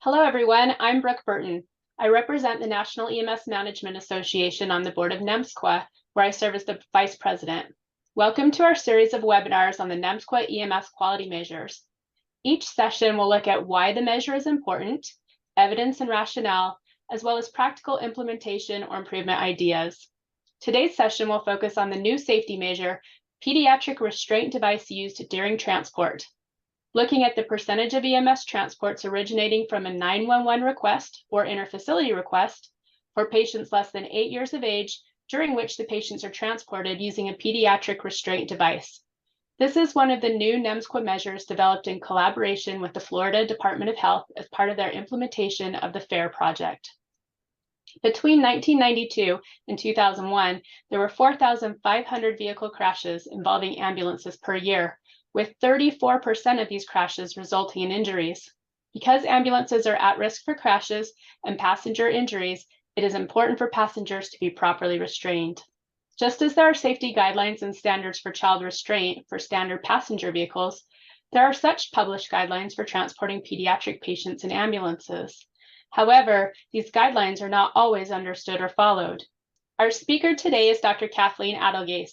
Hello, everyone. I'm Brooke Burton. I represent the National EMS Management Association on the board of NEMSQA, where I serve as the vice president. Welcome to our series of webinars on the NEMSQA EMS quality measures. Each session will look at why the measure is important, evidence and rationale, as well as practical implementation or improvement ideas. Today's session will focus on the new safety measure, pediatric restraint device used during transport, looking at the percentage of EMS transports originating from a 911 request or interfacility request for patients less than 8 years of age, during which the patients are transported using a pediatric restraint device. This is one of the new NEMSQA measures developed in collaboration with the Florida Department of Health as part of their implementation of the FAIR project. Between 1992 and 2001, there were 4,500 vehicle crashes involving ambulances per year, with 34% of these crashes resulting in injuries. Because ambulances are at risk for crashes and passenger injuries, it is important for passengers to be properly restrained. Just as there are safety guidelines and standards for child restraint for standard passenger vehicles, there are such published guidelines for transporting pediatric patients in ambulances. However, these guidelines are not always understood or followed. Our speaker today is Dr. Kathleen Adelgais.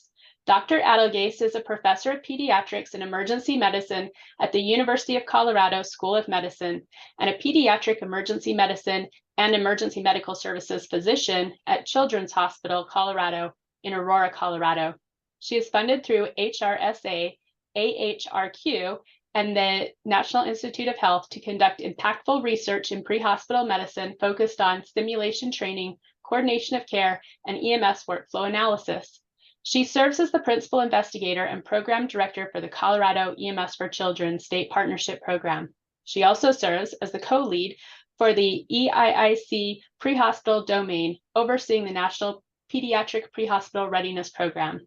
Dr. Adelgais is a professor of pediatrics and emergency medicine at the University of Colorado School of Medicine and a pediatric emergency medicine and emergency medical services physician at Children's Hospital Colorado in Aurora, Colorado. She is funded through HRSA, AHRQ, and the National Institute of Health to conduct impactful research in pre-hospital medicine focused on stimulation training, coordination of care, and EMS workflow analysis. She serves as the principal investigator and program director for the Colorado EMS for Children State Partnership Program. She also serves as the co-lead for the EIIC pre-hospital domain, overseeing the National Pediatric Pre-Hospital Readiness Program.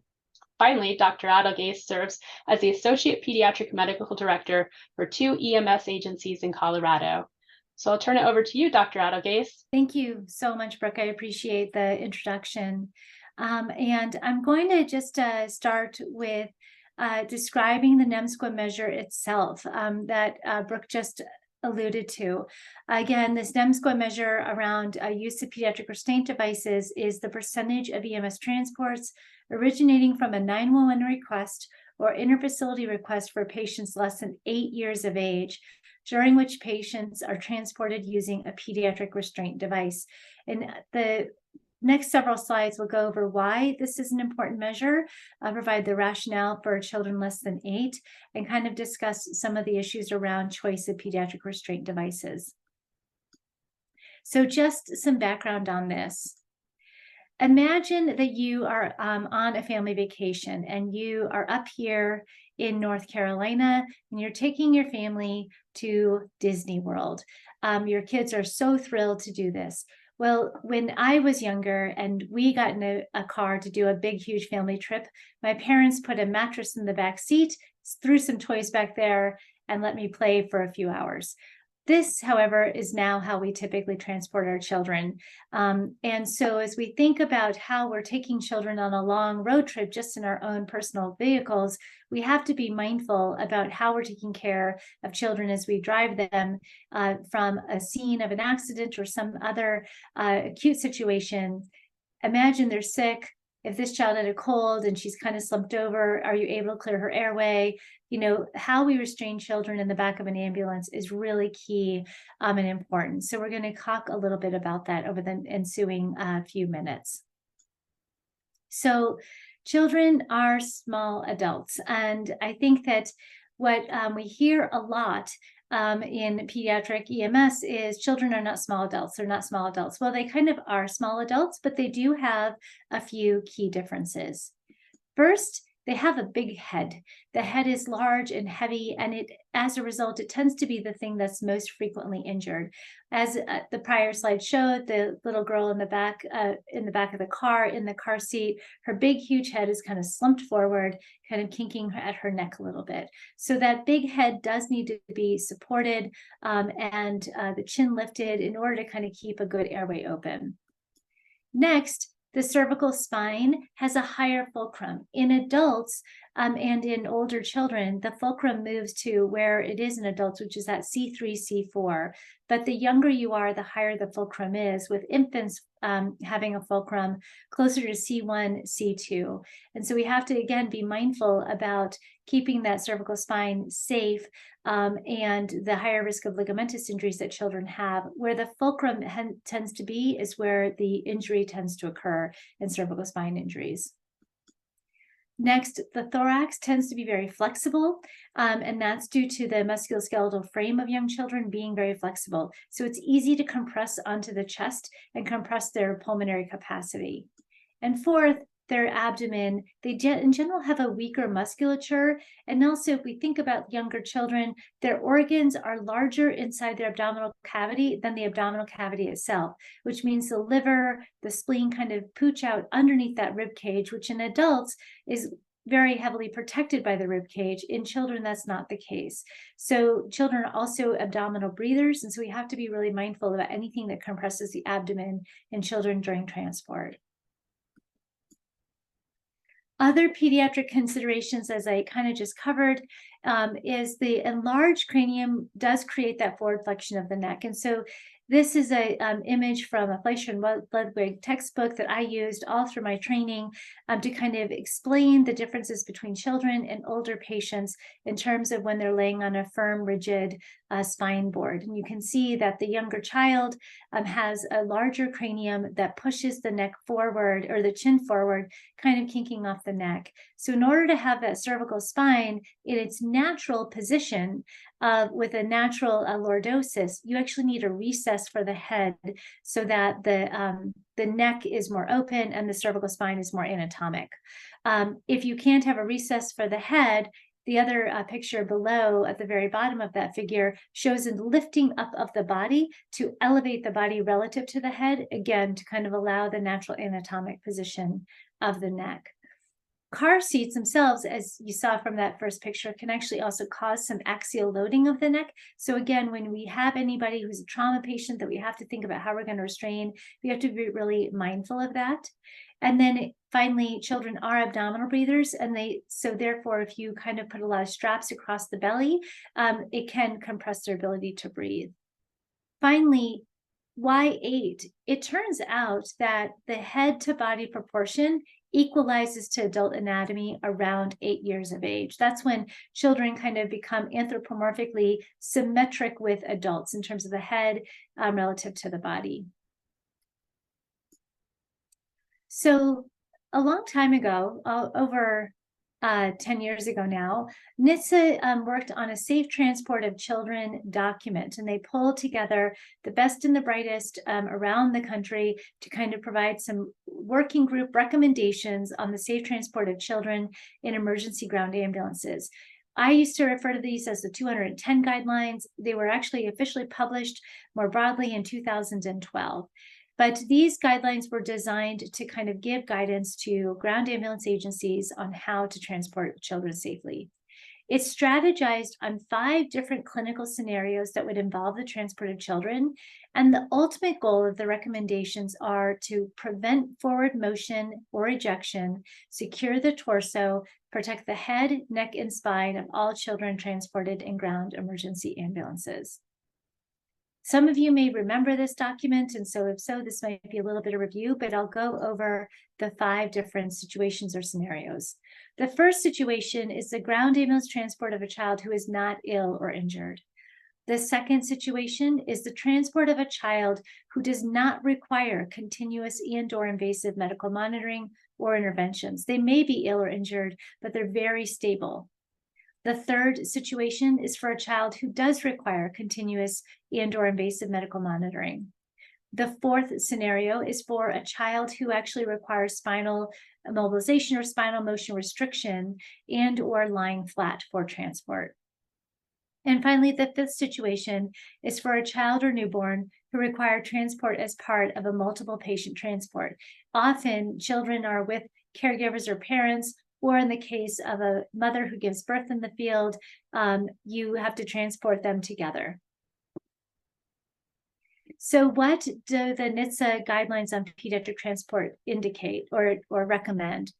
Finally, Dr. Adelgais serves as the Associate Pediatric Medical Director for 2 EMS agencies in Colorado. So I'll turn it over to you, Dr. Adelgais. Thank you so much, Brooke. I appreciate the introduction. And I'm going to just start with describing the NEMSQA measure itself that Brooke just alluded to. Again, this NEMSQA measure around use of pediatric restraint devices is the percentage of EMS transports originating from a 911 request or interfacility request for patients less than 8 years of age, during which patients are transported using a pediatric restraint device. And the next several slides will go over why this is an important measure, provide the rationale for children less than 8, and kind of discuss some of the issues around choice of pediatric restraint devices. So just some background on this. Imagine that you are on a family vacation and you are up here in North Carolina and you're taking your family to Disney World. Your kids are so thrilled to do this. Well, when I was younger and we got in a car to do a big, huge family trip, my parents put a mattress in the back seat, threw some toys back there, and let me play for a few hours. This, however, is now how we typically transport our children. And so as we think about how we're taking children on a long road trip just in our own personal vehicles, we have to be mindful about how we're taking care of children as we drive them from a scene of an accident or some other acute situation. Imagine they're sick. If this child had a cold and she's kind of slumped over, are you able to clear her airway? You know, how we restrain children in the back of an ambulance is really key and important. So we're going to talk a little bit about that over the ensuing few minutes. So children are small adults. And I think that what we hear a lot in pediatric EMS is children are not small adults. They're not small adults. Well, they kind of are small adults, but they do have a few key differences. First, they have a big head. The head is large and heavy, and as a result, it tends to be the thing that's most frequently injured. As the prior slide showed, the little girl in the back of the car, in the car seat, her big, huge head is kind of slumped forward, kind of kinking at her neck a little bit. So that big head does need to be supported and the chin lifted in order to kind of keep a good airway open. Next, the cervical spine has a higher fulcrum. In adults, And in older children, the fulcrum moves to where it is in adults, which is at C3, C4. But the younger you are, the higher the fulcrum is, with infants having a fulcrum closer to C1, C2. And so we have to, again, be mindful about keeping that cervical spine safe and the higher risk of ligamentous injuries that children have. Where the fulcrum tends to be is where the injury tends to occur in cervical spine injuries. Next, the thorax tends to be very flexible, and that's due to the musculoskeletal frame of young children being very flexible. So it's easy to compress onto the chest and compress their pulmonary capacity. And fourth, their abdomen, they in general have a weaker musculature. And also, if we think about younger children, their organs are larger inside their abdominal cavity than the abdominal cavity itself, which means the liver, the spleen kind of pooch out underneath that rib cage, which in adults is very heavily protected by the rib cage. In children, that's not the case. So children are also abdominal breathers, and so we have to be really mindful about anything that compresses the abdomen in children during transport. Other pediatric considerations, as I kind of just covered, is the enlarged cranium does create that forward flexion of the neck. And so this is an image from a Fleischer and Ludwig textbook that I used all through my training to kind of explain the differences between children and older patients in terms of when they're laying on a firm, rigid spine board. And you can see that the younger child has a larger cranium that pushes the neck forward, or the chin forward, kind of kinking off the neck. So in order to have that cervical spine in its natural position, with a natural lordosis, you actually need a recess for the head so that the neck is more open and the cervical spine is more anatomic. If you can't have a recess for the head, the other picture below at the very bottom of that figure shows a lifting up of the body to elevate the body relative to the head, again, to kind of allow the natural anatomic position of the neck. Car seats themselves, as you saw from that first picture, can actually also cause some axial loading of the neck. So again, when we have anybody who's a trauma patient that we have to think about how we're going to restrain, we have to be really mindful of that. And then finally, children are abdominal breathers, and so therefore, if you kind of put a lot of straps across the belly, it can compress their ability to breathe. Finally, why 8? It turns out that the head to body proportion equalizes to adult anatomy around 8 years of age. That's when children kind of become anthropomorphically symmetric with adults in terms of the head relative to the body. So a long time ago, over 10 years ago now, NHTSA worked on a safe transport of children document, and they pulled together the best and the brightest around the country to kind of provide some working group recommendations on the safe transport of children in emergency ground ambulances. I used to refer to these as the 210 guidelines. They were actually officially published more broadly in 2012. But these guidelines were designed to kind of give guidance to ground ambulance agencies on how to transport children safely. It's strategized on 5 different clinical scenarios that would involve the transport of children. And the ultimate goal of the recommendations are to prevent forward motion or ejection, secure the torso, protect the head, neck, and spine of all children transported in ground emergency ambulances. Some of you may remember this document, and so if so, this might be a little bit of review, but I'll go over the 5 different situations or scenarios. The first situation is the ground ambulance transport of a child who is not ill or injured. The second situation is the transport of a child who does not require continuous and/or invasive medical monitoring or interventions. They may be ill or injured, but they're very stable. The third situation is for a child who does require continuous and/or invasive medical monitoring. The fourth scenario is for a child who actually requires spinal immobilization or spinal motion restriction and/or lying flat for transport. And finally, the fifth situation is for a child or newborn who require transport as part of a multiple patient transport. Often, children are with caregivers or parents, or in the case of a mother who gives birth in the field, you have to transport them together. So what do the NHTSA guidelines on pediatric transport indicate or recommend?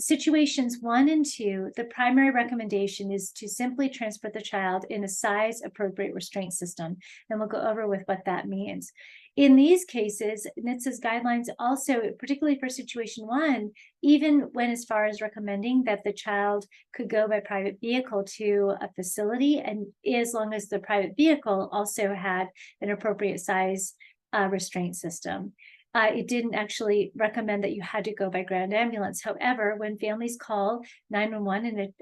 situations 1 and 2, the primary recommendation is to simply transport the child in a size-appropriate restraint system, and we'll go over with what that means. In these cases, NHTSA's guidelines also, particularly for situation 1, even went as far as recommending that the child could go by private vehicle to a facility, and as long as the private vehicle also had an appropriate size restraint system. It didn't actually recommend that you had to go by ground ambulance. However, when families call 911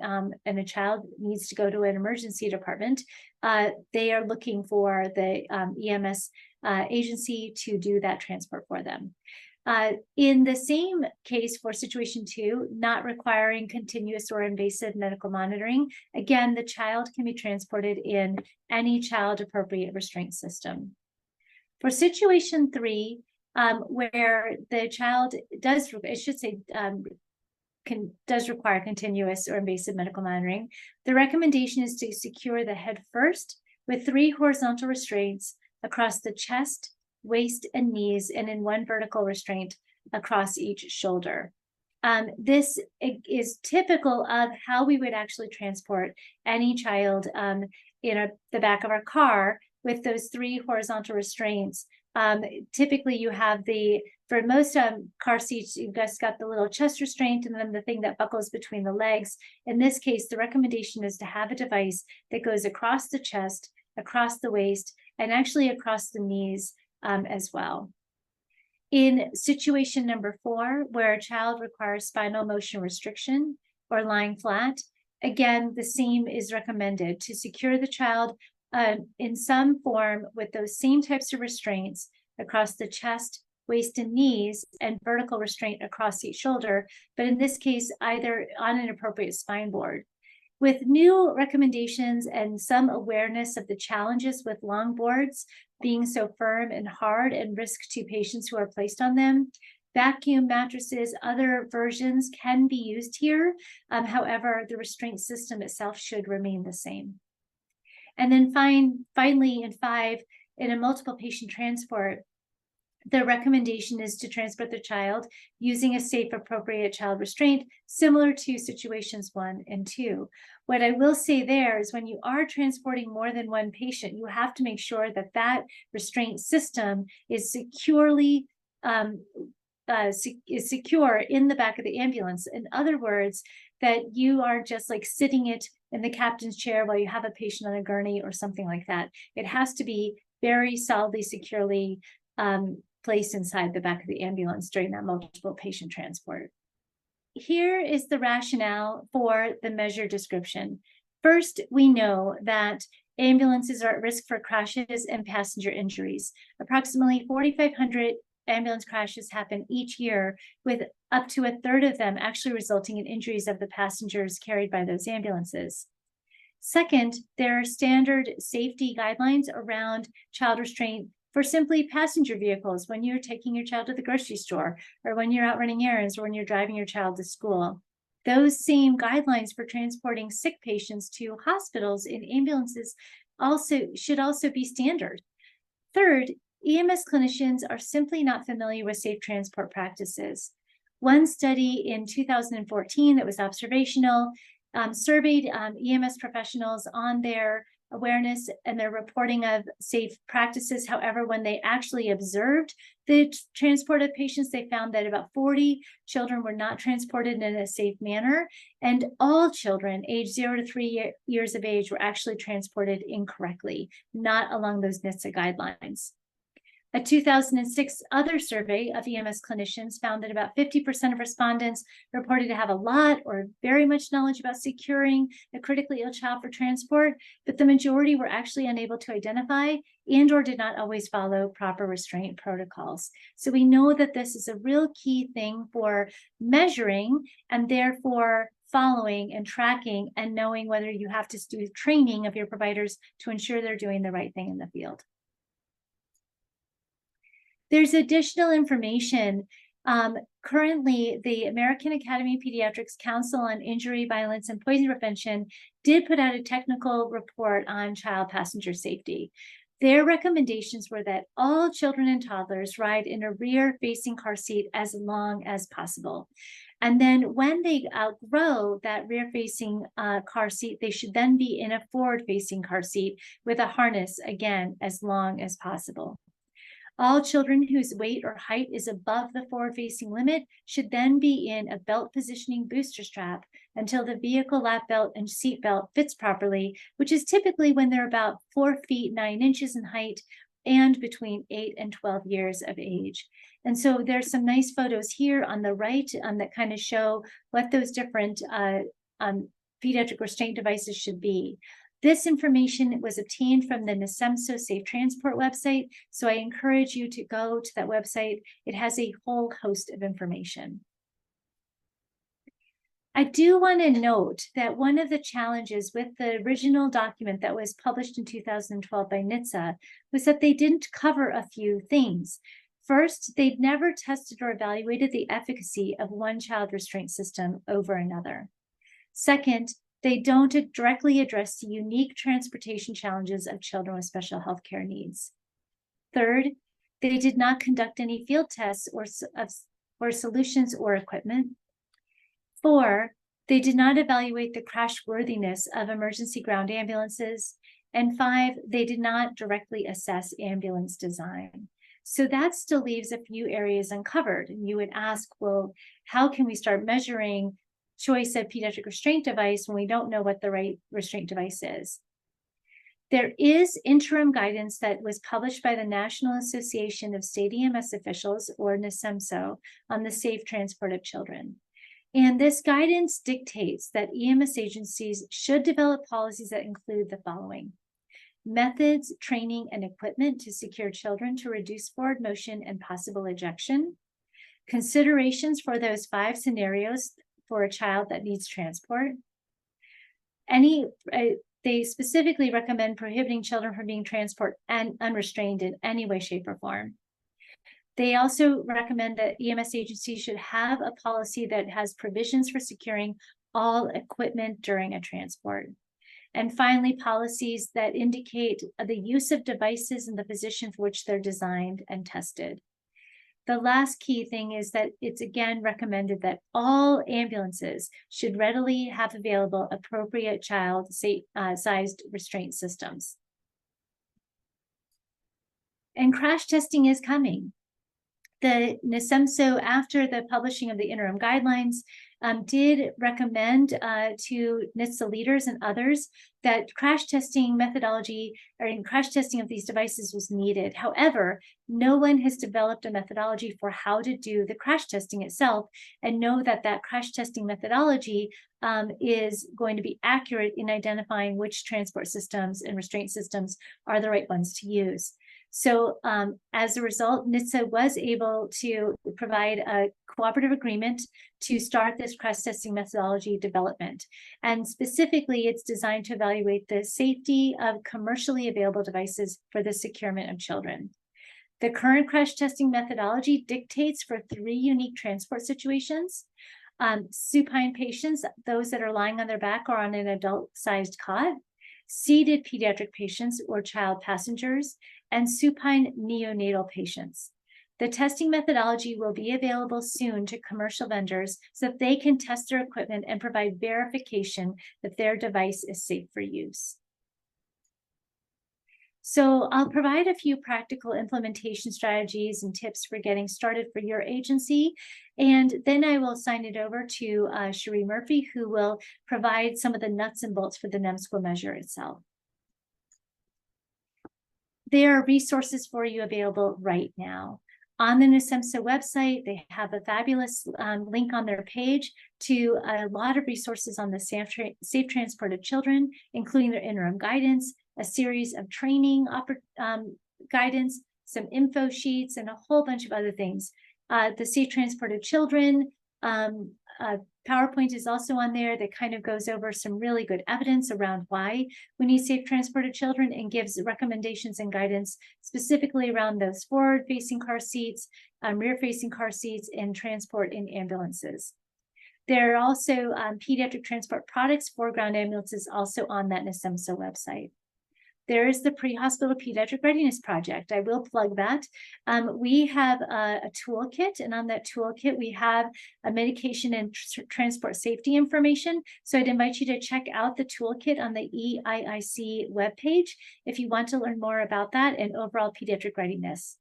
and a child needs to go to an emergency department, they are looking for the EMS agency to do that transport for them. In the same case for situation 2, not requiring continuous or invasive medical monitoring, again, the child can be transported in any child-appropriate restraint system. For situation 3, where the child does, does require continuous or invasive medical monitoring, the recommendation is to secure the head first with 3 horizontal restraints across the chest, waist, and knees, and in 1 vertical restraint across each shoulder. This is typical of how we would actually transport any child in the back of our car with those 3 horizontal restraints. Typically you have for most car seats, you've just got the little chest restraint and then the thing that buckles between the legs. In this case, the recommendation is to have a device that goes across the chest, across the waist, and actually across the knees as well. In situation number 4, where a child requires spinal motion restriction or lying flat, again, the same is recommended to secure the child in some form with those same types of restraints across the chest, waist, and knees, and vertical restraint across each shoulder, but in this case, either on an appropriate spine board. With new recommendations and some awareness of the challenges with long boards being so firm and hard and risk to patients who are placed on them, vacuum mattresses, other versions can be used here. However, the restraint system itself should remain the same. And then finally, in 5, in a multiple patient transport, the recommendation is to transport the child using a safe, appropriate child restraint, similar to situations 1 and 2. What I will say there is when you are transporting more than 1 patient, you have to make sure that that restraint system is securely is secure in the back of the ambulance. In other words, that you are just like sitting it in the captain's chair while you have a patient on a gurney or something like that. It has to be very solidly, securely placed inside the back of the ambulance during that multiple patient transport. Here is the rationale for the measure description. First, we know that ambulances are at risk for crashes and passenger injuries. Approximately 4,500 ambulance crashes happen each year, with up to 1/3 of them actually resulting in injuries of the passengers carried by those ambulances. Second, there are standard safety guidelines around child restraint for simply passenger vehicles when you're taking your child to the grocery store, or when you're out running errands, or when you're driving your child to school. Those same guidelines for transporting sick patients to hospitals in ambulances should also be standard. Third, EMS clinicians are simply not familiar with safe transport practices. One study in 2014 that was observational surveyed EMS professionals on their awareness and their reporting of safe practices. However, when they actually observed the transport of patients, they found that about 40 children were not transported in a safe manner, and all children aged 0 to 3 years of age were actually transported incorrectly, not along those NHTSA guidelines. A 2006 other survey of EMS clinicians found that about 50% of respondents reported to have a lot or very much knowledge about securing a critically ill child for transport, but the majority were actually unable to identify and or did not always follow proper restraint protocols. So we know that this is a real key thing for measuring and therefore following and tracking and knowing whether you have to do training of your providers to ensure they're doing the right thing in the field. There's additional information. Currently, the American Academy of Pediatrics Council on Injury, Violence, and Poison Prevention did put out a technical report on child passenger safety. Their recommendations were that all children and toddlers ride in a rear-facing car seat as long as possible. And then when they outgrow that rear-facing car seat, they should then be in a forward-facing car seat with a harness, again, as long as possible. All children whose weight or height is above the forward-facing limit should then be in a belt positioning booster strap until the vehicle lap belt and seat belt fits properly, which is typically when they're about 4 feet 9 inches in height and between 8 and 12 years of age. And so there's some nice photos here on the right that kind of show what those different pediatric restraint devices should be. This information was obtained from the NEMSQA Safe Transport website, so I encourage you to go to that website. It has a whole host of information. I do want to note that one of the challenges with the original document that was published in 2012 by NHTSA was that they didn't cover a few things. First, they'd never tested or evaluated the efficacy of one child restraint system over another. Second, they don't directly address the unique transportation challenges of children with special health care needs. Third, they did not conduct any field tests or solutions or equipment. 4, they did not evaluate the crash worthiness of emergency ground ambulances. And 5, they did not directly assess ambulance design. So that still leaves a few areas uncovered. And you would ask, well, how can we start measuring choice of pediatric restraint device when we don't know what the right restraint device is? There is interim guidance that was published by the National Association of State EMS Officials, or NEMSQA, on the safe transport of children. And this guidance dictates that EMS agencies should develop policies that include the following: methods, training, and equipment to secure children to reduce forward motion and possible ejection, considerations for those 5 scenarios for a child that needs transport. They specifically recommend prohibiting children from being transported and unrestrained in any way, shape, or form. They also recommend that EMS agencies should have a policy that has provisions for securing all equipment during a transport. And finally, policies that indicate the use of devices in the position for which they're designed and tested. The last key thing is that it's again recommended that all ambulances should readily have available appropriate child-sized restraint systems. And crash testing is coming. The NEMSQA, after the publishing of the interim guidelines, did recommend to NHTSA leaders and others that crash testing methodology or crash testing of these devices was needed. However, no one has developed a methodology for how to do the crash testing itself, and know that that crash testing methodology is going to be accurate in identifying which transport systems and restraint systems are the right ones to use. So as a result, NHTSA was able to provide a cooperative agreement to start this crash testing methodology development. And specifically, it's designed to evaluate the safety of commercially available devices for the securement of children. The current crash testing methodology dictates for 3 unique transport situations: supine patients, those that are lying on their back or on an adult-sized cot; seated pediatric patients or child passengers; and supine neonatal patients. The testing methodology will be available soon to commercial vendors so that they can test their equipment and provide verification that their device is safe for use. So I'll provide a few practical implementation strategies and tips for getting started for your agency. And then I will sign it over to Cherie Murphy, who will provide some of the nuts and bolts for the NEMSQA measure itself. There are resources for you available right now. On the NEMSQA website, they have a fabulous link on their page to a lot of resources on the safe transport of children, including their interim guidance, a series of training guidance, some info sheets, and a whole bunch of other things. The safe transport of children PowerPoint is also on there that kind of goes over some really good evidence around why we need safe transport of children, and gives recommendations and guidance specifically around those forward-facing car seats, rear-facing car seats, and transport in ambulances. There are also pediatric transport products for ground ambulances also on that NEMSQA website. there is the Pre-Hospital Pediatric Readiness Project. I will plug that. We have a toolkit, and on that toolkit, we have a medication and transport safety information. So I'd invite you to check out the toolkit on the EIIC webpage if you want to learn more about that and overall pediatric readiness.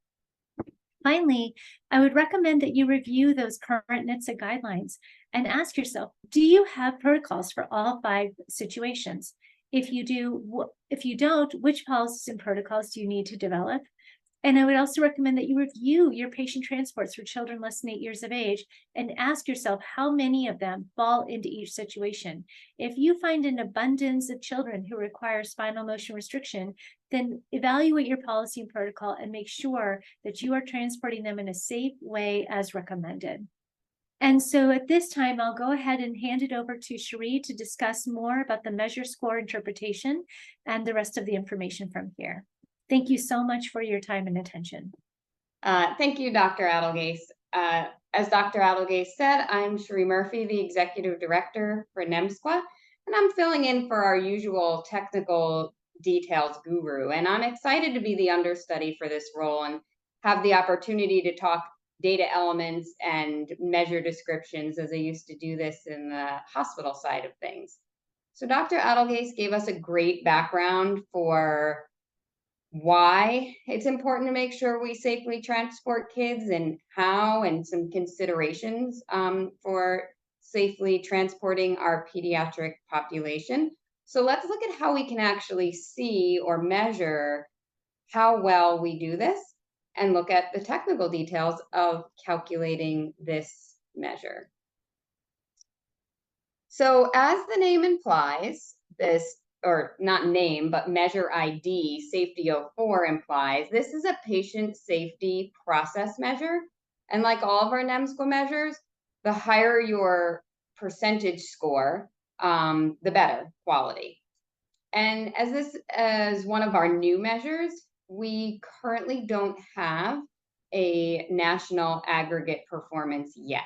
Finally, I would recommend that you review those current NHTSA guidelines and ask yourself, do you have protocols for all 5 situations? If you do, if you don't, which policies and protocols do you need to develop? And I would also recommend that you review your patient transports for children less than 8 years of age and ask yourself how many of them fall into each situation. If you find an abundance of children who require spinal motion restriction, then evaluate your policy and protocol and make sure that you are transporting them in a safe way as recommended. And so at this time, I'll go ahead and hand it over to Cherie to discuss more about the measure score interpretation and the rest of the information from here. Thank you so much for your time and attention. Thank you, Dr. Adelgais. As Dr. Adelgais said, I'm Cherie Murphy, the Executive Director for NEMSQA, and I'm filling in for our usual technical details guru. And I'm excited to be the understudy for this role and have the opportunity to talk data elements and measure descriptions, as I used to do this in the hospital side of things. So Dr. Adelgais gave us a great background for why it's important to make sure we safely transport kids and how, and some considerations for safely transporting our pediatric population. So let's look at how we can actually see or measure how well we do this and look at the technical details of calculating this measure. So as the name implies, this, or not name, but measure ID, Safety 04 implies, this is a patient safety process measure. And like all of our NEMSQA measures, the higher your percentage score, the better quality. And as one of our new measures, we currently don't have a national aggregate performance yet.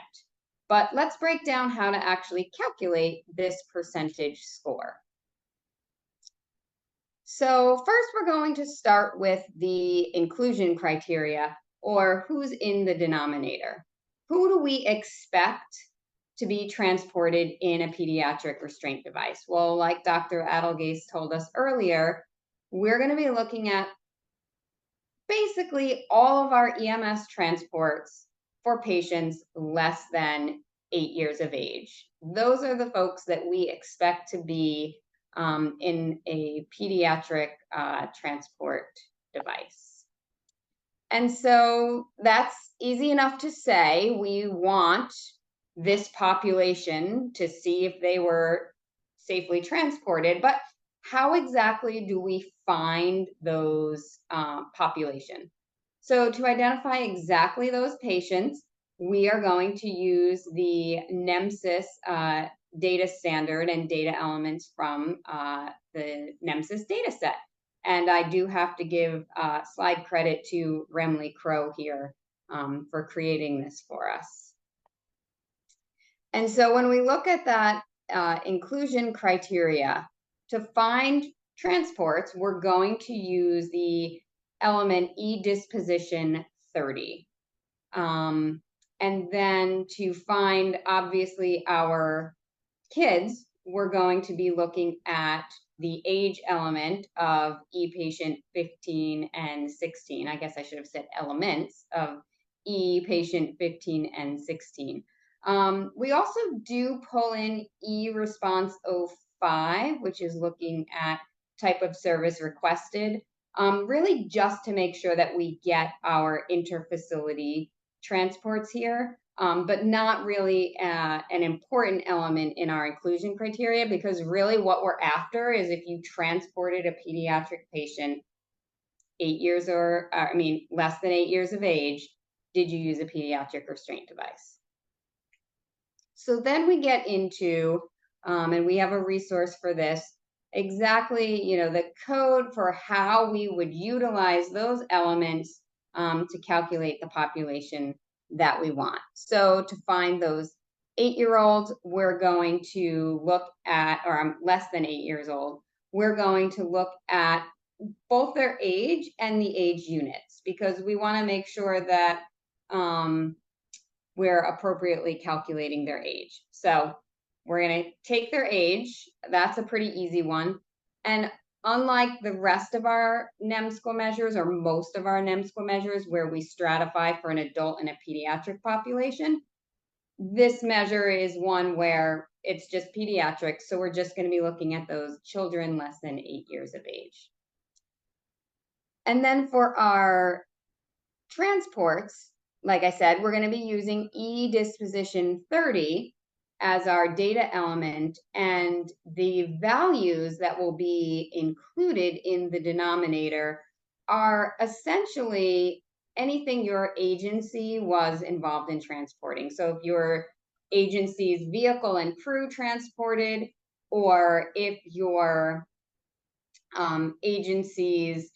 But let's break down how to actually calculate this percentage score. So first, we're going to start with the inclusion criteria, or who's in the denominator. Who do we expect to be transported in a pediatric restraint device? Well, like Dr. Adelgais told us earlier, we're going to be looking at basically all of our EMS transports for patients less than 8 years of age. Those are the folks that we expect to be in a pediatric transport device. And so that's easy enough to say. We want this population to see if they were safely transported, but how exactly do we find those population? So to identify exactly those patients, we are going to use the NEMSIS data standard and data elements from the NEMSIS data set. And I do have to give slide credit to Remley Crow here for creating this for us. And so when we look at that inclusion criteria, to find transports, we're going to use the element e-disposition 30. And then to find, obviously, our kids, we're going to be looking at the age element of e-patient 15 and 16. I guess I should have said elements of e-patient 15 and 16. We also do pull in e-response 05, which is looking at type of service requested, really just to make sure that we get our interfacility transports here, but not really an important element in our inclusion criteria, because really what we're after is if you transported a pediatric patient 8 years or, less than 8 years of age, did you use a pediatric restraint device? So then we get into, and we have a resource for this, exactly, the code for how we would utilize those elements to calculate the population that we want. So to find those 8-year-olds, we're going to look at, or less than 8 years old, we're going to look at both their age and the age units, because we want to make sure that we're appropriately calculating their age. So we're going to take their age. That's a pretty easy one. And unlike the rest of our NEMSQA measures, or most of our NEMSQA measures, where we stratify for an adult and a pediatric population, this measure is one where it's just pediatric. So we're just going to be looking at those children less than 8 years of age. And then for our transports, like I said, we're going to be using e-disposition 30 as our data element, and the values that will be included in the denominator are essentially anything your agency was involved in transporting. So if your agency's vehicle and crew transported, or if your agency's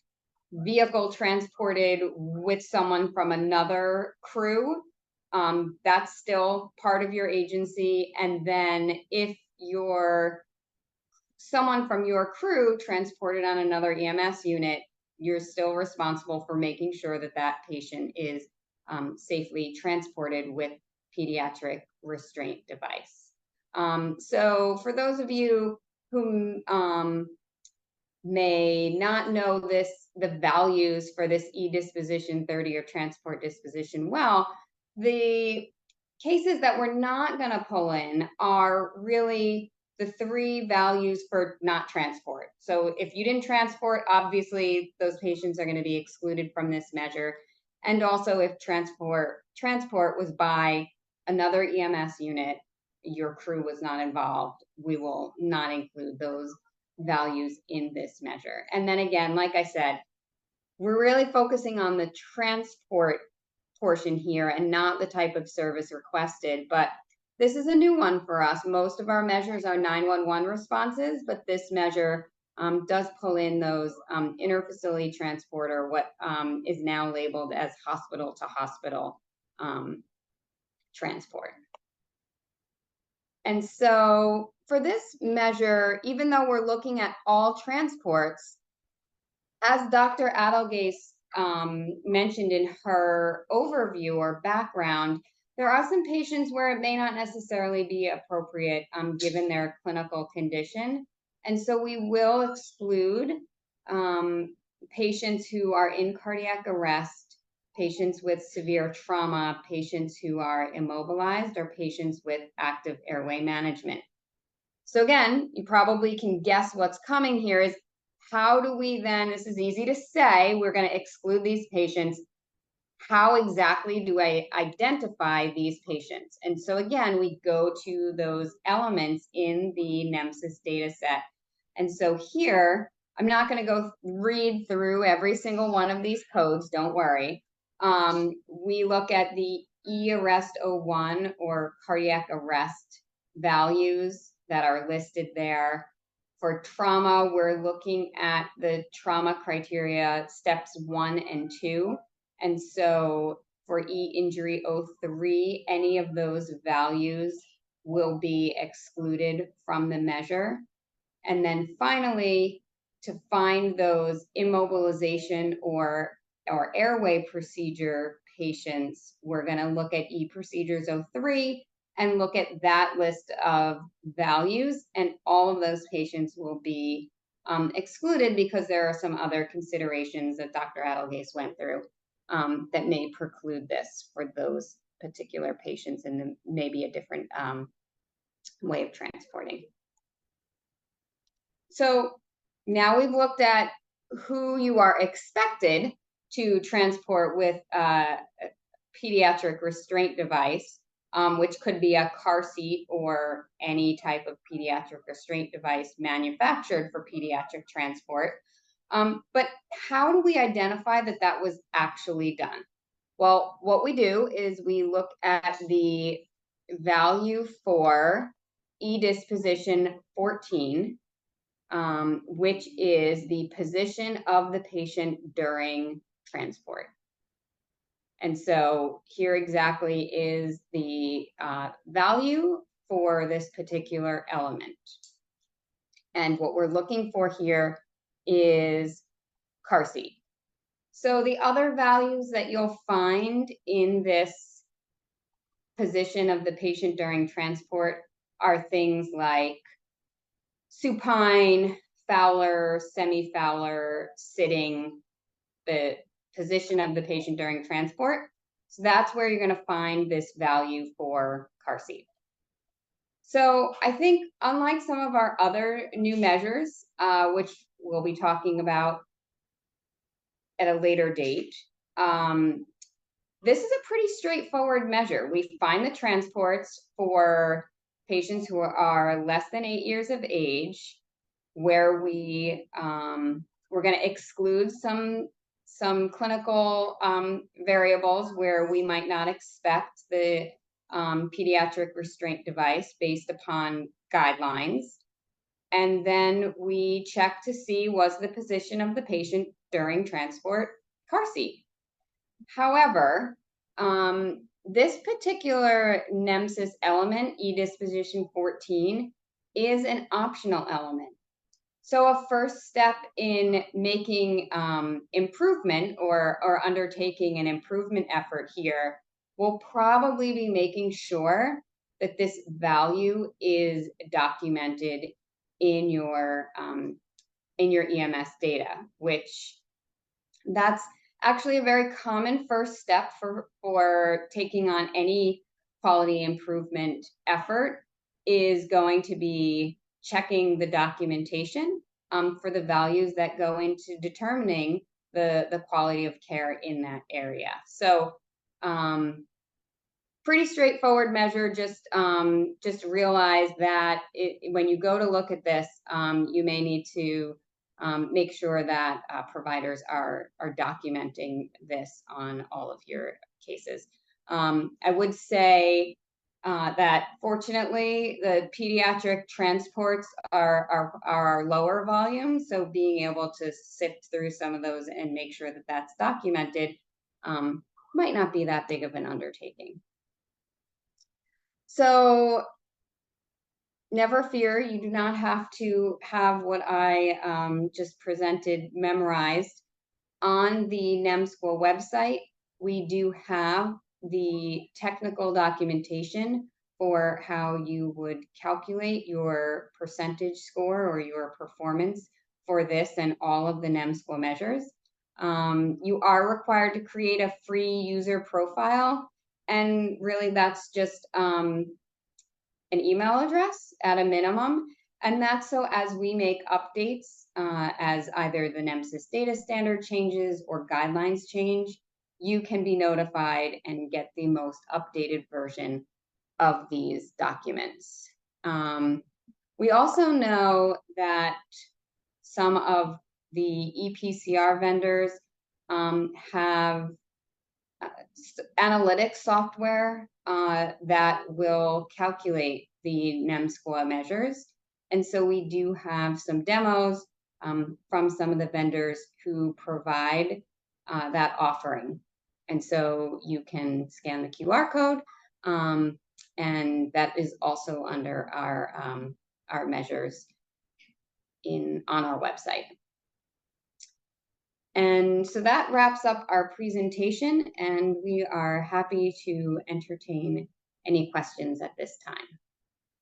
vehicle transported with someone from another crew, that's still part of your agency. And then if someone from your crew transported on another EMS unit, you're still responsible for making sure that that patient is safely transported with pediatric restraint device. So for those of you who may not know the values for this e-disposition 30 or transport disposition well, the cases that we're not going to pull in are really the 3 values for not transport. So if you didn't transport, obviously those patients are going to be excluded from this measure. And also if transport was by another EMS unit, your crew was not involved, we will not include those values in this measure. And then again, like I said, we're really focusing on the transport portion here and not the type of service requested, but this is a new one for us. Most of our measures are 911 responses, but this measure does pull in those interfacility transport, or what is now labeled as hospital to hospital transport. And so for this measure, even though we're looking at all transports, as Dr. Adelgais mentioned in her overview or background, there are some patients where it may not necessarily be appropriate given their clinical condition. And so we will exclude patients who are in cardiac arrest, patients with severe trauma, patients who are immobilized, or patients with active airway management. So again, you probably can guess what's coming here is, how do we then, this is easy to say, we're going to exclude these patients. How exactly do I identify these patients? And so again, we go to those elements in the NEMSIS data set. And so here, I'm not going to go read through every single one of these codes, don't worry. We look at the E-arrest 01 or cardiac arrest values that are listed there. For trauma, we're looking at the trauma criteria steps 1 and 2. And so for E-injury 03, any of those values will be excluded from the measure. And then finally, to find those immobilization or airway procedure patients, we're going to look at E-procedures 03 and look at that list of values, and all of those patients will be excluded because there are some other considerations that Dr. Adelgais went through that may preclude this for those particular patients, and maybe a different way of transporting. So now we've looked at who you are expected to transport with a pediatric restraint device, which could be a car seat or any type of pediatric restraint device manufactured for pediatric transport. But how do we identify that that was actually done? Well, what we do is we look at the value for E-disposition 14, which is the position of the patient during transport. And so here exactly is the value for this particular element. And what we're looking for here is car seat. So the other values that you'll find in this position of the patient during transport are things like supine, Fowler, semi-Fowler, sitting, the position of the patient during transport. So that's where you're going to find this value for car seat. So I think unlike some of our other new measures, which we'll be talking about at a later date, this is a pretty straightforward measure. We find the transports for patients who are less than 8 years of age, where we're going to exclude some clinical variables where we might not expect the pediatric restraint device based upon guidelines. And then we check to see was the position of the patient during transport car seat. However, this particular NEMSIS element, e-disposition 14, is an optional element. So a first step in making improvement or undertaking an improvement effort here will probably be making sure that this value is documented in your EMS data, which that's actually a very common first step for taking on any quality improvement effort, is going to be checking the documentation for the values that go into determining the quality of care in that area. So pretty straightforward measure. Just realize that when you go to look at this, you may need to make sure that providers are documenting this on all of your cases. I would say that fortunately the pediatric transports are lower volume, so being able to sift through some of those and make sure that that's documented might not be that big of an undertaking. So never fear, you do not have to have what I just presented memorized. On the NEMSQA website, we do have the technical documentation for how you would calculate your percentage score or your performance for this and all of the NEMSQA measures. You are required to create a free user profile, and really that's just an email address at a minimum. And that's so as we make updates, as either the NEMSIS data standard changes or guidelines change, you can be notified and get the most updated version of these documents. We also know that some of the EPCR vendors have analytics software that will calculate the NEMSQA measures. And so we do have some demos from some of the vendors who provide that offering. And so you can scan the QR code, and that is also under our measures on our website. And so that wraps up our presentation, and we are happy to entertain any questions at this time.